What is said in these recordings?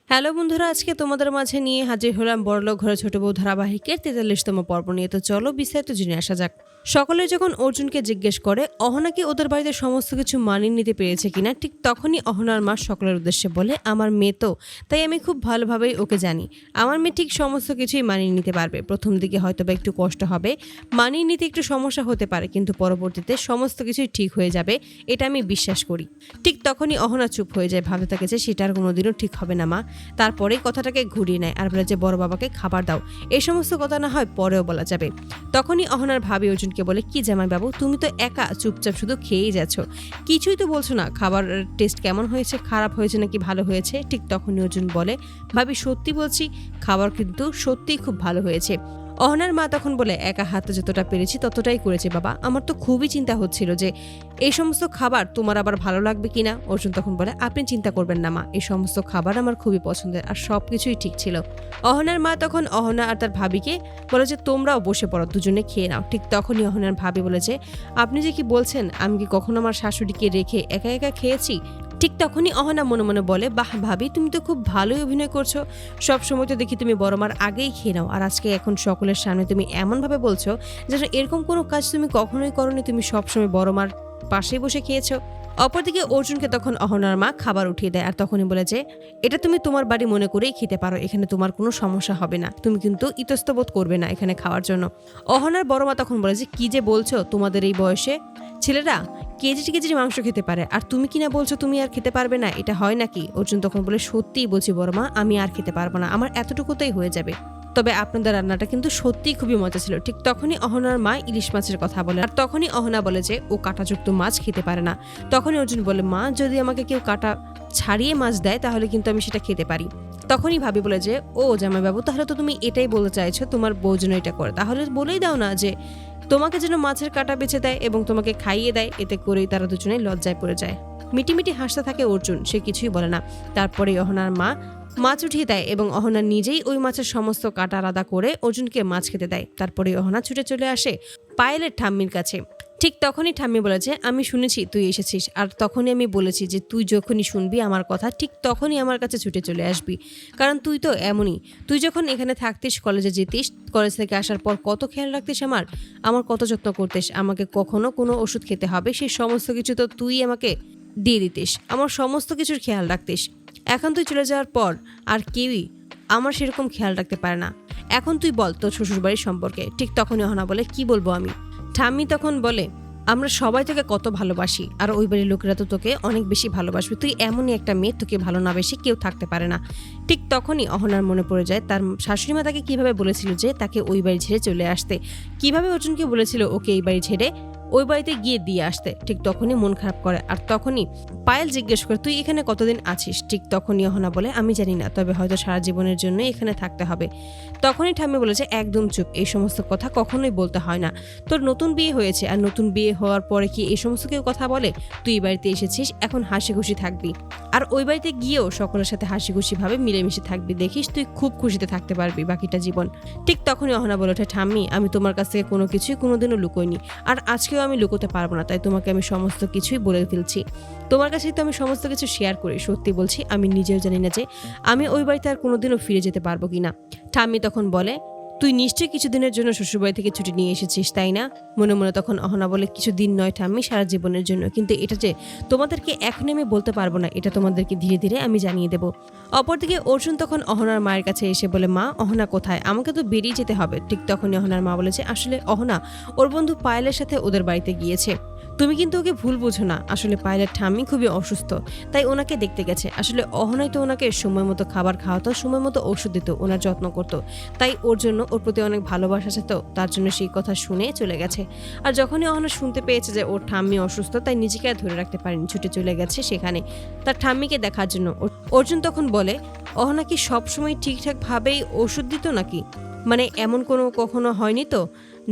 Hello বন্ধুরা, আজকে তোমাদের মাঝে নিয়ে হাজির হলাম বড়লোক ঘরে ছোট বউ ধারাবাহিকের 43তম পর্ব নিয়ে। তো চলো বিস্তারিত জেনে আসা যাক। সকলে যখন অর্জুনকে জিজ্ঞেস করে অহনা কি ওদের বাড়িতে সমস্ত কিছু মানিয়ে নিতে পেরেছে কিনা, ঠিক তখনই অহনার মা সকলের উদ্দেশ্যে বলে, আমার মেয়ে তো, তাই আমি খুব ভালোভাবেই ওকে জানি। আমার মেয়ে ঠিক সমস্ত কিছুই মানিয়ে নিতে পারবে। প্রথম দিকে হয়তো বা একটু কষ্ট হবে, মানিয়ে নিতে একটু সমস্যা হতে পারে, কিন্তু পরবর্তীতে সমস্ত কিছুই ঠিক হয়ে যাবে, এটা আমি বিশ্বাস করি। ঠিক তখনই অহনা চুপ হয়ে যায়, ভাবতে থাকে যে সেটা আর কোনোদিনও ঠিক হবে না মা। তারপরেই কথাটাকে ঘুরিয়ে নেয় আর বলে যে বড় বাবাকে খাবার দাও। এই সমস্ত কথা না হয় পরেও বলা যাবে। তখনই অহনার ভাবি অর্জুনকে বলে, কি জামাই বাবু, তুমি তো একা চুপচাপ শুধু খেয়েই যাচ্ছ, কিছুই তো বলছো না। খাবার টেস্ট কেমন হয়েছে, খারাপ হয়েছে নাকি ভালো হয়েছে? ঠিক তখনই অর্জুন বলে, ভাবি সত্যি বলছি, খাবার কিন্তু সত্যিই খুব ভালো হয়েছে। অহনার মা তখন বলে, একা হাতে যতটা পেরেছি ততটাই করেছি বাবা, আমার তো খুবই চিন্তা হচ্ছিল যে এই সমস্ত খাবার তোমার আবার ভালো লাগবে কিনা। অর্জুন তখন বলে, আপনি চিন্তা করবেন না মা, এই সমস্ত খাবার আমার খুবই পছন্দের আর সবকিছুই ঠিক ছিল। অহনার মা তখন অহনা আর তার ভাবিকে বলে যে তোমরাও বসে পড়ো, দুজনে খেয়ে নাও। ঠিক তখনই অহনার ভাবি বলে যে, আপনি যে কি বলছেন, আমি কি কখনো আমার শাশুড়িকে রেখে একা একা খেয়েছি? ঠিক তখনই অহনা মনে মনে বলে, বাহ ভাবি, তুমি তো খুব ভালোই অভিনয় করছো। সব সময় তো দেখি তুমি বড় মার আগেই খেয়ে নাও, আর আজকে এখন সকলের সামনে তুমি এমনভাবে বলছো যেন এরকম কোনো কাজ তুমি কখনোই করোনি, তুমি সবসময় বড় মার পাশেই বসে খেয়েছো। অপরদিকে অর্জুনকে তখন অহনার মা খাবার উঠিয়ে দেয় আর তখনই বলে যে, এটা তুমি তোমার বাড়ি মনে করেই খেতে পারো, এখানে তোমার কোনো সমস্যা হবে না, তুমি কিন্তু ইতস্তবোধ করবে না এখানে খাওয়ার জন্য। অহনার বড় মা তখন বলে যে, কি যে বলছো, তোমাদের এই বয়সে ছেলেরা কেজি কেজি মাংস খেতে পারে, আর তুমি কিনা বলছো তুমি আর খেতে পারবে না, এটা হয় নাকি? অর্জুন তখন বলে, সত্যিই বলছি বড় মা, আমি আর খেতে পারবো না, আমার এতটুকুতেই হয়ে যাবে। তবে আপনাদের রান্নাটা কিন্তু সত্যিই খুবই মজা ছিল। ঠিক তখনই অহনার মা ইলিশ মাছের কথা বলে আর তখনই অহনা বলে যে ও কাঁটাযুক্ত মাছ খেতে পারে না। তখনই অর্জুন বলে, মা যদি আমাকে কেউ কাঁটা ছাড়িয়ে মাছ দেয় তাহলে কিন্তু আমি সেটা খেতে পারি। তখনই ভাবি বলে যে, ও জামাইবাবু, তাহলে তো তুমি এটাই বলতে চাইছো তোমার বউ যেন এটা করে, তাহলে বলেই দাও না যে তোমাকে যেন মাছের কাঁটা বেছে দেয় এবং তোমাকে খাইয়ে দেয়, এতে করেই তারা দুজনেই লজ্জায় পড়ে যায়। মিটিমিটি হাসতে থাকে অর্জুন, সে কিছুই বলে না। তারপরে অহনার মা মাছ উঠিয়ে দেয় এবং অহনা নিজেই ওই মাছের সমস্ত কাঁটা আলাদা করে অর্জুনকে মাছ খেতে দেয়। তারপরে অহনা ছুটে চলে আসে পায়েলের ঠাম্মির কাছে। ঠিক তখনই ঠাম্মি বলে যে, আমি শুনেছি তুই এসেছিস, আর তখনই আমি বলেছি যে তুই যখনই শুনবি আমার কথা ঠিক তখনই আমার কাছে ছুটে চলে আসবি, কারণ তুই তো এমনই। তুই যখন এখানে থাকতিস, কলেজে যেতিস, কলেজ থেকে আসার পর কত খেয়াল রাখতিস আমার কত যত্ন করতিস, আমাকে কখনো কোনো ওষুধ খেতে হবে সেই সমস্ত কিছু তো তুই আমাকে দিয়ে দিতিস, আমার সমস্ত কিছুর খেয়াল রাখতিস। এখন তুই চলে যাওয়ার পর আর কেউই আমার সেরকম খেয়াল রাখতে পারে না। এখন তুই বল তোর শ্বশুরবাড়ির সম্পর্কে। ঠিক তখনই অহনা বলে, কি বলবো আমি? ঠাম্মি তখন বলে, আমরা সবাই তোকে কত ভালোবাসি, আর ওই বাড়ির লোকেরা তো তোকে অনেক বেশি ভালোবাসবে, তুই এমনই একটা মেয়ে, তোকে ভালো না বেশি কেউ থাকতে পারে না। ঠিক তখনই অহনার মনে পড়ে যায় তার শাশুড়ি মা তাকে কিভাবে বলেছিল যে তাকে ওই বাড়ি ছেড়ে চলে আসতে, কিভাবে অর্জুনকে বলেছিল ওকে এই বাড়ি ছেড়ে ওই বাড়িতে গিয়ে দিয়ে আসতে। ঠিক তখনই মন খারাপ করে আর তখনই পায়েল জিজ্ঞেস করে, তুই এখানে কতদিন আছিস? ঠিক তখনই অহনা বলে, আমি জানি না, তবে হয়তো সারা জীবনের জন্য এখানে থাকতে হবে। তখনই ঠাম্মি বলেছে, একদম চুপ, এই সমস্ত কথা কখনোই বলতে হয় না। তোর নতুন বিয়ে হয়েছে, আর নতুন বিয়ে হওয়ার পরে কি এই সমস্ত কেউ কথা বলে? তুই এই বাড়িতে এসেছিস, এখন হাসি খুশি থাকবি, আর ওই বাড়িতে গিয়েও সকলের সাথে হাসি খুশি ভাবে মিলেমিশে থাকবি, দেখিস তুই খুব খুশিতে থাকতে পারবি বাকিটা জীবন। ঠিক তখনই অহনা বলে ওঠে, ঠাম্মি, আমি তোমার কাছ থেকে কোনো কিছুই কোনোদিনও লুকোইনি, আর আজকেও আমি লুকোতে পারবো না, তাই তোমাকে আমি সমস্ত কিছুই বলে ফেলছি। তোমার কাছেই তো আমি সমস্ত কিছু শেয়ার করি। সত্যি বলছি, আমি নিজেও জানি না যে আমি ওই বাড়িতে আর কোনোদিনও ফিরে যেতে পারবো কিনা। ঠাম্মি তখন বলে, তুই নিশ্চয়ই কিছুদিনের জন্য শ্বশুরবাড়ি থেকে ছুটি নিয়ে এসেছিস, তাই না? মনে মনে তখন অহনা বলে, কিছুদিন নয় ঠাম্মি, সারা জীবনের জন্য, কিন্তু এটা যে তোমাদেরকে এখনই আমি বলতে পারবো না, এটা তোমাদেরকে ধীরে ধীরে আমি জানিয়ে দেবো। অপরদিকে অর্জুন তখন অহনার মায়ের কাছে এসে বলে, মা, অহনা কোথায়? আমাকে তো বেরিয়ে যেতে হবে। ঠিক তখনই অহনার মা বলেছে, আসলে অহনা ওর বন্ধু পায়েলের সাথে ওদের বাড়িতে গিয়েছে, তুমি কিন্তু ওকে ভুল বুঝো না, আসলে পায়েলের ঠাম্মি খুবই অসুস্থ, তাই ওনাকে দেখতে গেছে। আসলে অহনাই তো ওনাকে সময় মতো খাবার খাওয়াতো, সময় মতো ওষুধ দিত, ওনার যত্ন করতো, তাই ওর জন্য ওর প্রতি অনেক ভালোবাসা আছে, তো তার জন্য সেই কথা শুনে চলে গেছে। আর যখনই অহনা শুনতে পেয়েছে যে ওর ঠাম্মি অসুস্থ, তাই নিজেকে আর ধরে রাখতে পারেনি, ছুটে চলে গেছে সেখানে তার ঠাম্মিকে দেখার জন্য। অর্জুন তখন বলে, অহনা কি সবসময় ঠিকঠাক ভাবেই ওষুধ দিত নাকি? মানে এমন কোনো কখনো হয়নি তো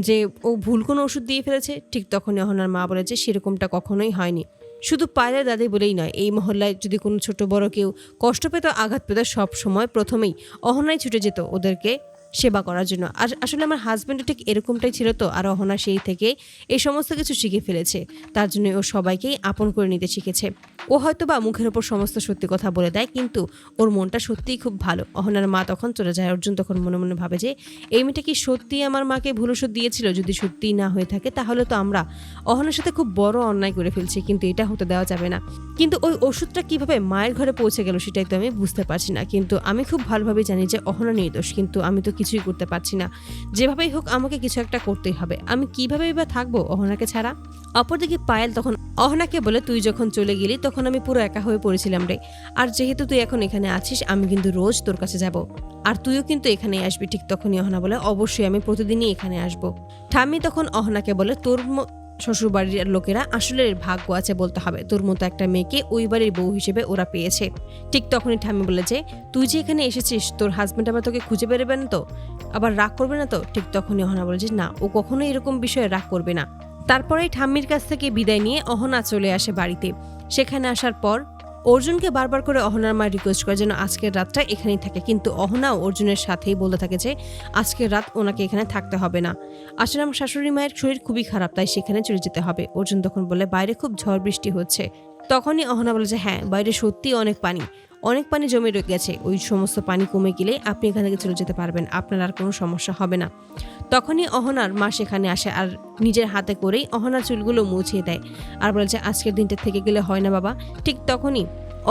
যে ও ভুল কোনো ওষুধ দিয়ে ফেলেছে? ঠিক তখনই অহনার মা বলে যে সেরকমটা কখনোই হয়নি। শুধু পায়েলের দাদি বলেই নয়, এই মহল্লায় যদি কোনো ছোট বড় কেউ কষ্ট পেত, আঘাত পেত, সব সময় প্রথমেই অহনাই ছুটে যেত ওদেরকে সেবা করার জন্য। আর আসলে আমার হাজব্যান্ডও ঠিক এরকমটাই ছিল তো। আর অহনা সেই থেকে এই সমস্ত কিছু শিখে ফেলেছে, তার জন্য ও সবাইকেই আপন করে নিতে শিখেছে। ও হয়তো বা মুখের ওপর সমস্ত সত্যি কথা বলে দেয়, কিন্তু ওর মনটা সত্যিই খুব ভালো। অহনার মা তখন চলে যায়। অর্জুন তখন মনে মনে ভাবে যে এই মেয়েটা কি সত্যিই আমার মাকে ভুল ওষুধ দিয়েছিল? যদি সত্যিই না হয়ে থাকে তাহলে তো আমরা অহনার সাথে খুব বড় অন্যায় করে ফেলছি, কিন্তু এটা হতে দেওয়া যাবে না। কিন্তু ওই ওষুধটা কিভাবে মায়ের ঘরে পৌঁছে গেল সেটাই তো আমি বুঝতে পারছি না। কিন্তু আমি খুব ভালোভাবে জানি যে অহনা নির্দোষ, কিন্তু আমি তো কিছুই করতে পারছি না। যেভাবেই হোক আমাকে কিছু একটা করতেই হবে। আমি কিভাবেই বা থাকবো অহনাকে ছাড়া? অপরদিকে পায়েল তখন অহনাকে বলে, তুই যখন চলে গেলি তখন আমি পুরো একা হয়ে পড়েছিলাম রে। আর যেহেতু তুই এখন এখানে আছিস, আমি কিন্তু রোজ তোর কাছে যাব, আর তুইও কিন্তু এখানেই আসবি। ঠিক তখনই অহনা বলে, অবশ্যই আমি প্রতিদিনই এখানে আসবো। ঠাম্মি তখন অহনাকে বলে, তোর শ্বশুর বাড়ির লোকেরা আসলে ভাগ্য আছে বলতে হবে, তোর মতো একটা মেয়েকে ওই বাড়ির বউ হিসেবে ওরা পেয়েছে। ঠিক তখনই ঠাম্মি বলে যে, তুই যে এখানে এসেছিস তোর হাজব্যান্ড আবার তোকে খুঁজে বেরোবে না তো, আবার রাগ করবে না তো? ঠিক তখনই অহনা বলে যে, না, ও কখনোই এরকম বিষয়ে রাগ করবে না। তারপরেই ঠাম্মির কাছ থেকে বিদায় নিয়ে অহনা চলে আসে বাড়িতে। সেখানে আসার পর অর্জুনকে বারবার করে অহনার মা রিকোয়েস্ট করে যেন আজকের রাতটা এখানেই থাকে, কিন্তু অহনাও অর্জুনের সাথেই বলতে থাকে যে আজকের রাত ওনাকে এখানে থাকতে হবে না। আসলে আমার শাশুড়ি মায়ের শরীর খুবই খারাপ, তাই সেখানে চলে যেতে হবে। অর্জুন তখন বলে, বাইরে খুব ঝড় বৃষ্টি হচ্ছে। তখনই অহনা বলে যে, হ্যাঁ, বাইরে সত্যি অনেক পানি জমে গেছে। ওই সমস্ত পানি কমে গেলে আপনি এখান থেকে চলে যেতে পারবেন, আপনার আর কোনো সমস্যা হবে না। তখনই অহনার মা সেখানে আসে আর নিজের হাতে করেই অহনার চুলগুলো মুছিয়ে দেয় আর বলে যে, আজকের দিনটা থেকে গেলে হয় না বাবা। ঠিক তখনই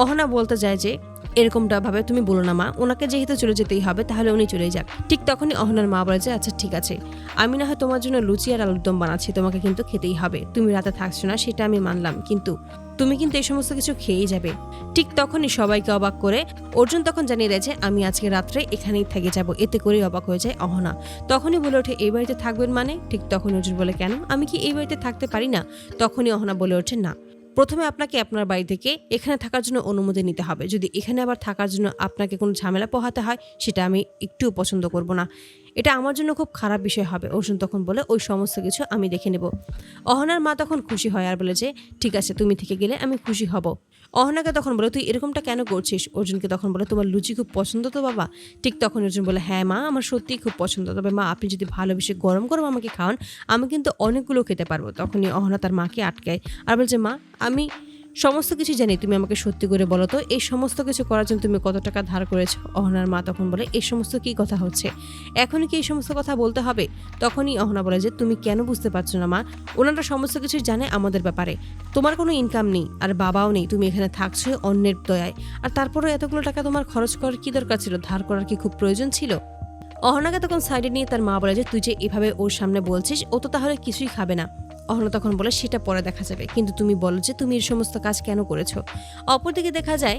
অহনা বলতে যায় যে, এরকমটা ভাবে তুমি বলো না মা, ওনাকে যেহেতু চলে যেতেই হবে তাহলে উনি চলেই যাক। ঠিক তখনই অহনার মা বলে যে, আচ্ছা ঠিক আছে, আমি না হয় তোমার জন্য লুচি আর আলুর দম বানাচ্ছি, তোমাকে কিন্তু খেতেই হবে। তুমি রাতে থাকছো না সেটা আমি মানলাম, কিন্তু তুমি কিন্তু এই সমস্ত কিছু খেয়েই যাবে। ঠিক তখনই সবাইকে অবাক করে অর্জুন তখন জানিয়ে দেয় যে, আমি আজকে রাত্রে এখানেই থেকে যাব। এতে করেই অবাক হয়ে যায় অহনা। তখনই বলে ওঠে, এই বাড়িতে থাকবেন মানে? ঠিক তখন অর্জুন বলে, কেন, আমি কি এই বাড়িতে থাকতে পারি না? তখনই অহনা বলে ওঠে, না, প্রথমে আপনাকে আপনার বাড়ি থেকে এখানে থাকার জন্য অনুমতি নিতে হবে। যদি এখানে আবার থাকার জন্য আপনাকে কোনো ঝামেলা পোহাতে হয় সেটা আমি একটুও পছন্দ করব না, এটা আমার জন্য খুব খারাপ বিষয় হবে। অর্জুন তখন বলে, ওই সমস্ত কিছু আমি দেখে নেব। অহনার মা তখন খুশি হয় আর বলে যে, ঠিক আছে, তুমি থেকে গেলে আমি খুশি হব। অহনাকে তখন বলে, তুই এরকমটা কেন করছিস? অর্জুনকে তখন বলে, তোমার লুচি খুব পছন্দ তো বাবা? ঠিক তখন অর্জুন বলে, হ্যাঁ মা, আমার সত্যিই খুব পছন্দ, তবে মা আপনি যদি ভালোবেসে গরম গরম আমাকে খাওয়ান আমি কিন্তু অনেকগুলো খেতে পারবো। তখনই অহনা তার মাকে আটকায় আর বলছে, মা, আমি সমস্ত কিছু জানি, তুমি আমাকে সত্যি করে বলো তো, এই সমস্ত কিছু করার জন্য তুমি কত টাকা ধার করেছো? অহনার মা তখন বলে, এই সমস্ত কি কথা হচ্ছে, এখনই কি এই সমস্ত কথা বলতে হবে? তখনই অহনা বলে যে, তুমি কেন বুঝতে পারছো না মা, ওনারা সমস্ত কিছু জানে আমাদের ব্যাপারে। তোমার কোনো ইনকাম নেই আর বাবাও নেই, তুমি এখানে থাকছো অন্যের দয়ায়, আর তারপরে এতগুলো টাকা তোমার খরচ করার কি দরকার ছিল? ধার করার কি খুব প্রয়োজন ছিল? অহনাকে তখন সাইডে নিয়ে তার মা বলে যে, তুই যে এভাবে ওর সামনে বলছিস, ও তো তাহলে কিছুই খাবে না। অহনা তখন বলে, সেটা পরে দেখা যাবে, কিন্তু তুমি বলো যে তুমি এর সমস্ত কাজ কেন করেছো? অপরদিকে দেখা যায়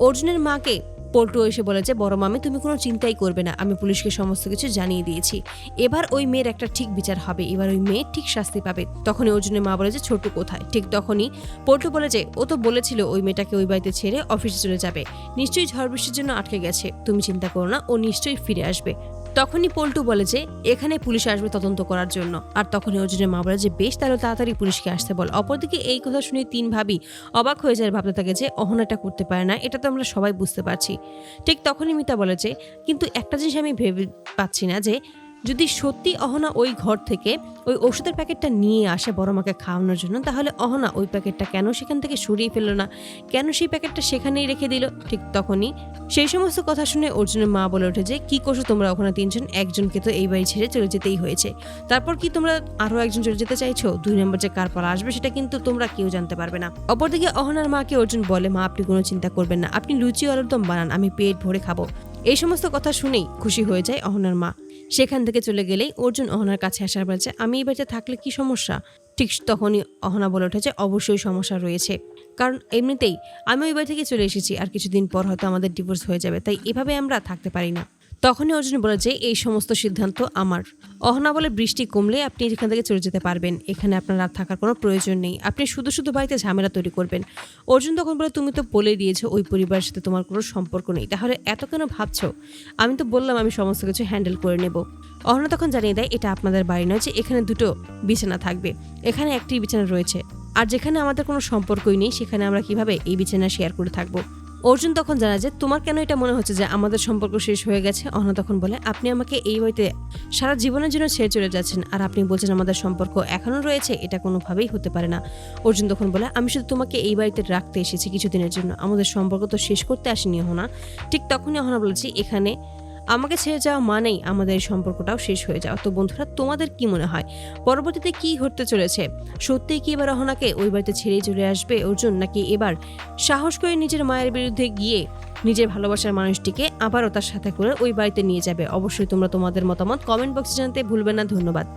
অর্জুনের মাকে পল্টু এসে বলে যে, বড় মামি তুমি কোনো চিন্তাই করবে না, আমি পুলিশকে সমস্ত কিছু জানিয়ে দিয়েছি, এবার ওই মেয়ের একটা ঠিক বিচার হবে, এবার ওই মেয়ে ঠিক শাস্তি পাবে। তখনই অর্জুনের মা বলে যে, ছোট কোথায়? ঠিক তখনই পল্টু বলে যে, ও তো বলেছিল ওই মেয়েটাকে ওই বাড়িতে ছেড়ে অফিসে চলে যাবে, নিশ্চয়ই ঝড় বৃষ্টির জন্য আটকে গেছে, তুমি চিন্তা করো না, ও নিশ্চয়ই ফিরে আসবে। তখনই পল্টু বলে যে, এখানে পুলিশ আসবে তদন্ত করার জন্য। আর তখনই অর্জুনের মা বলে যে, বেশ, তাহলে তাড়াতাড়ি পুলিশকে আসতে বল। অপরদিকে এই কথা শুনে তিন ভাবি অবাক হয়ে যায়, ভাবতে থাকে যে অহনাটা করতে পারে না, এটা তো আমরা সবাই বুঝতে পারছি। ঠিক তখনই মিতা বলে যে, কিন্তু একটা জিনিস আমি ভেবে পাচ্ছি না, যে যদি সত্যি অহনা ওই ঘর থেকে ওই ওষুধের প্যাকেটটা নিয়ে আসে বড় মাকে খাওয়ানোর জন্য, তাহলে অহনা ওই প্যাকেটটা কেন সেখান থেকে সরিয়ে ফেললো না? কেন সেই প্যাকেটটা সেখানেই রেখে দিল? ঠিক তখনই সেই সমস্ত কথা শুনে অর্জুনের মা বলে ওঠে যে, কি করছো তোমরা ওখানে তিনজন? একজনকে তো এই বাড়ি ছেড়ে চলে যেতেই হয়েছে, তারপর কি তোমরা আরো একজন চলে যেতে চাইছো? 2 নম্বর যে কার পালা আসবে সেটা কিন্তু তোমরা কেউ জানতে পারবে না। অপরদিকে অহনার মাকে অর্জুন বলে, মা আপনি কোনো চিন্তা করবেন না, আপনি লুচি আর আলুর দম বানান, আমি পেট ভরে খাবো। এই সমস্ত কথা শুনেই খুশি হয়ে যায় অহনার মা। সেখান থেকে চলে গেলেই অর্জুন অহনার কাছে আসার বলছে, আমি এই বাড়িতে থাকলে কি সমস্যা? ঠিক তখনই অহনা বলে উঠেছে, অবশ্যই সমস্যা রয়েছে, কারণ এমনিতেই আমি ওই বাড়ি থেকে চলে এসেছি, আর কিছুদিন পর হয়তো আমাদের ডিভোর্স হয়ে যাবে, তাই এভাবে আমরা থাকতে পারি না। তখনই অর্জুন বলে যে, এই সমস্ত সিদ্ধান্ত আমার। অহনা বলে, বৃষ্টি কমলে আপনি এখান থেকে চলে যেতে পারবেন, এখানে আপনার রাত থাকার কোনো প্রয়োজন নেই, আপনি শুধু শুধু বাড়িতে ঝামেলা তৈরি করবেন। অর্জুন তখন বলে, তুমি তো বলে দিয়েছো ওই পরিবারের সাথে তোমার কোনো সম্পর্ক নেই, তাহলে এত কেন ভাবছো? আমি তো বললাম আমি সমস্ত কিছু হ্যান্ডেল করে নেব। অহনা তখন জানিয়ে দেয়, এটা আপনাদের বাড়ি নয় যে এখানে 2টো বিছানা থাকবে, এখানে একটি বিছানা রয়েছে, আর যেখানে আমাদের কোনো সম্পর্কই নেই সেখানে আমরা কিভাবে এই বিছানা শেয়ার করে থাকবো? অর্জুন তখন জানায় যে তোমার কেন এটা মনে হচ্ছে যে আমাদের সম্পর্ক শেষ হয়ে গেছে। অহনা তখন বলে আপনি আমাকে এই বাড়িতে সারা জীবনের জন্য ছেড়ে চলে যাচ্ছেন আর আপনি বলছেন আমাদের সম্পর্ক এখনো রয়েছে, এটা কোনোভাবেই হতে পারে না। অর্জুন তখন বলে আমি শুধু তোমাকে এই বাড়িতে রাখতে এসেছি কিছুদিনের জন্য, আমাদের সম্পর্ক তো শেষ করতে আসেনি অহনা। ঠিক তখনই অহনা বলেছি এখানে আমাকে ছেড়ে যাওয়া মানেই আমাদের এই সম্পর্কটাও শেষ হয়ে যাওয়া। তো বন্ধুরা তোমাদের কি মনে হয় পরবর্তীতে কি ঘটতে চলেছে? সত্যিই কি এবার অহনাকে ওই বাড়িতে ছেড়েই চলে আসবে অর্জুন, নাকি এবার সাহস করে নিজের মায়ের বিরুদ্ধে গিয়ে নিজের ভালোবাসার মানুষটিকে আবারও তার সাথে করে ওই বাড়িতে নিয়ে যাবে? অবশ্যই তোমরা তোমাদের মতামত কমেন্ট বক্সে জানাতে ভুলবে না। ধন্যবাদ।